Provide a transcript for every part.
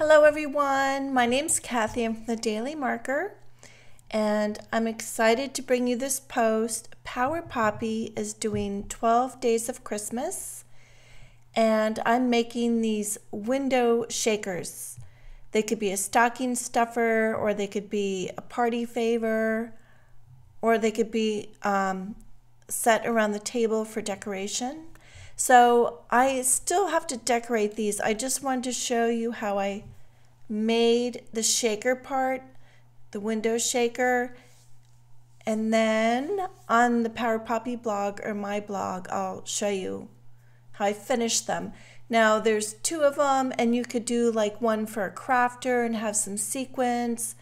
Hello everyone, my name's Kathy. I'm from the Daily Marker and I'm excited to bring you this post. Power Poppy is doing 12 days of Christmas and I'm making these window shakers. They could be a stocking stuffer, or they could be a party favor, or they could be set around the table for decoration. So I still have to decorate these. I just wanted to show you how I made the shaker part, the window shaker, and then on the Power Poppy blog, or my blog, I'll show you how I finished them. Now there's two of them, and you could do like one for a crafter and have some sequins,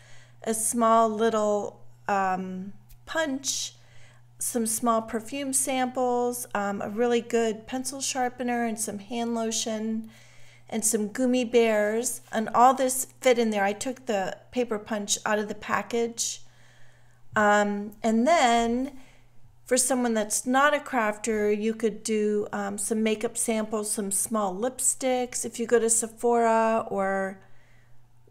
a small little punch, some small perfume samples, a really good pencil sharpener, and some hand lotion, and some gummy bears, and all this fit in there. I took the paper punch out of the package. And then for someone that's not a crafter, you could do some makeup samples, some small lipsticks. If you go to Sephora, or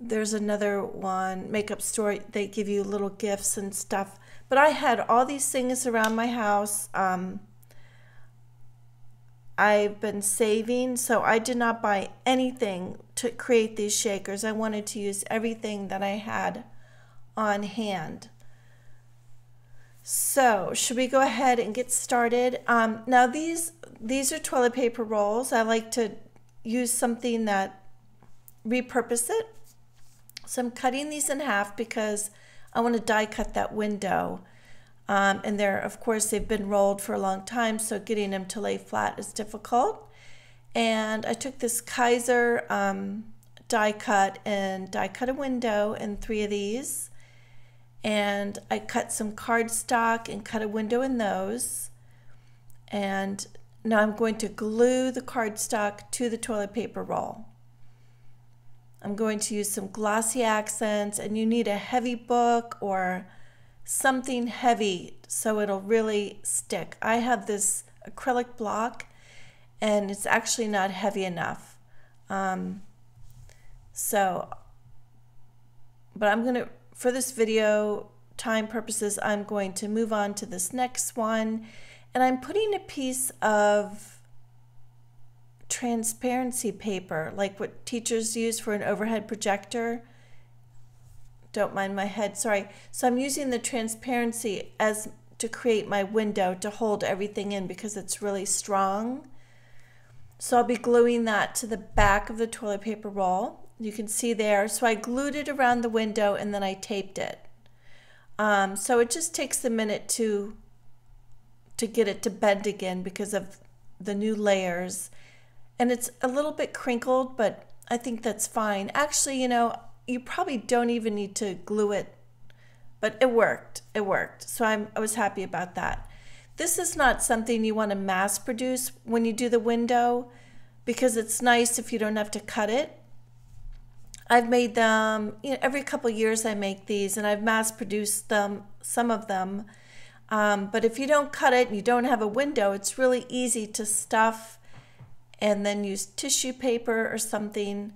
there's another one, makeup store, they give you little gifts and stuff. But I had all these things around my house. I've been saving, so I did not buy anything to create these shakers. I wanted to use everything that I had on hand. So should we go ahead and get started? Now these are toilet paper rolls. I like to use something that repurpose it. So I'm cutting these in half because I want to die cut that window. And they're, of course, they've been rolled for a long time, so getting them to lay flat is difficult. And I took this Kaiser die cut and die cut a window in 3 of these. And I cut some cardstock and cut a window in those. And now I'm going to glue the cardstock to the toilet paper roll. I'm going to use some glossy accents, and you need a heavy book or something heavy so it'll really stick. I have this acrylic block and it's actually not heavy enough. But I'm going to, for this video time purposes, I'm going to move on to this next one, and I'm putting a piece of transparency paper, like what teachers use for an overhead projector. Don't mind my head, sorry. So I'm using the transparency as to create my window to hold everything in because it's really strong. So I'll be gluing that to the back of the toilet paper roll. You can see there. So I glued it around the window and then I taped it. So it just takes a minute to get it to bend again because of the new layers. And it's a little bit crinkled, but I think that's fine. Actually, you know, you probably don't even need to glue it, but it worked. It worked. So I was happy about that. This is not something you want to mass produce when you do the window because it's nice if you don't have to cut it. I've made them, you know, every couple years I make these, and I've mass produced them, some of them. But if you don't cut it and you don't have a window, it's really easy to stuff and then use tissue paper or something.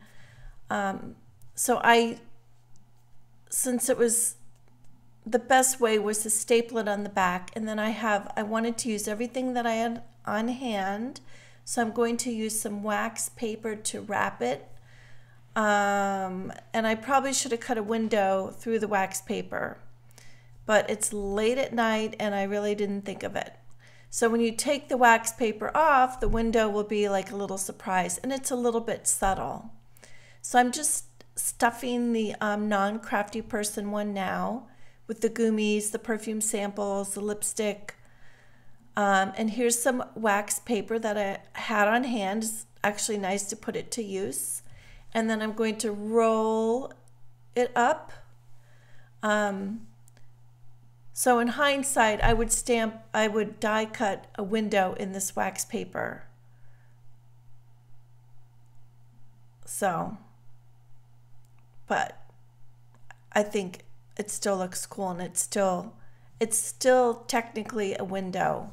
So since it was, the best way was to staple it on the back, and then I wanted to use everything that I had on hand, so I'm going to use some wax paper to wrap it. And I probably should have cut a window through the wax paper, but it's late at night and I really didn't think of it. So when you take the wax paper off, the window will be like a little surprise, and it's a little bit subtle. So I'm just stuffing the non-crafty person one now with the gummies, the perfume samples, the lipstick, and here's some wax paper that I had on hand. It's actually nice to put it to use. And then I'm going to roll it up. So in hindsight, I would die cut a window in this wax paper. So, but I think it still looks cool, and it's still technically a window.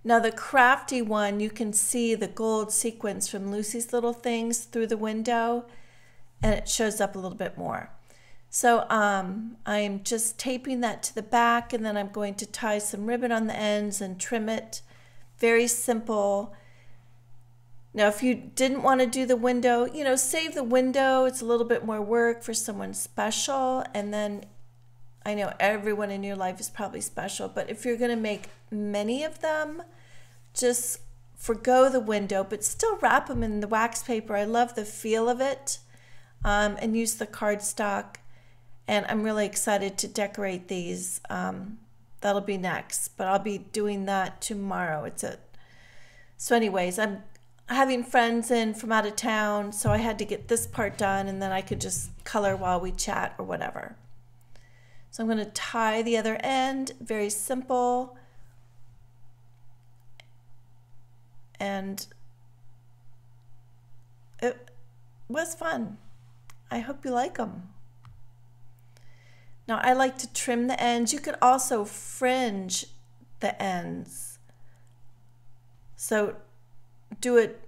Now the crafty one, you can see the gold sequins from Lucy's Little Things through the window, and it shows up a little bit more. So I'm just taping that to the back, and then I'm going to tie some ribbon on the ends and trim it. Very simple. Now, if you didn't want to do the window, you know, save the window. It's a little bit more work for someone special. And then I know everyone in your life is probably special, but if you're going to make many of them, just forgo the window, but still wrap them in the wax paper. I love the feel of it, and use the cardstock. And I'm really excited to decorate these. That'll be next, but I'll be doing that tomorrow. So anyways, I'm having friends in from out of town, so I had to get this part done, and then I could just color while we chat or whatever. So I'm going to tie the other end, very simple. And it was fun. I hope you like them. Now I like to trim the ends. You could also fringe the ends. So do it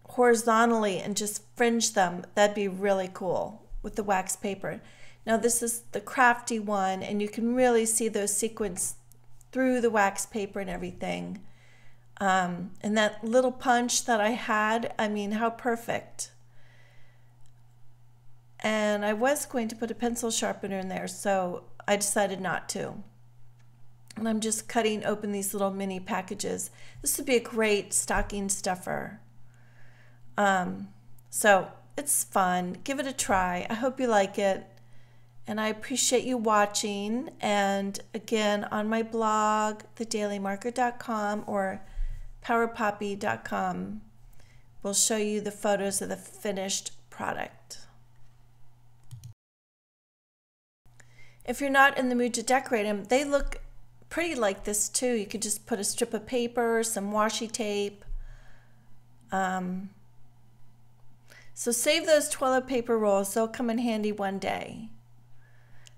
horizontally and just fringe them. That'd be really cool with the wax paper. Now this is the crafty one, and you can really see those sequins through the wax paper and everything. And that little punch that I had, I mean, how perfect. And I was going to put a pencil sharpener in there, so I decided not to. And I'm just cutting open these little mini packages. This would be a great stocking stuffer. So it's fun. Give it a try. I hope you like it. And I appreciate you watching. And again, on my blog, thedailymarker.com or powerpoppy.com, will show you the photos of the finished product. If you're not in the mood to decorate them, they look pretty like this too. You could just put a strip of paper, some washi tape. So save those toilet paper rolls. They'll come in handy one day.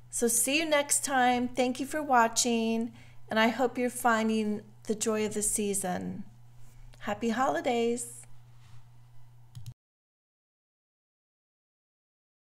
So see you next time. Thank you for watching, and I hope you're finding the joy of the season. Happy holidays.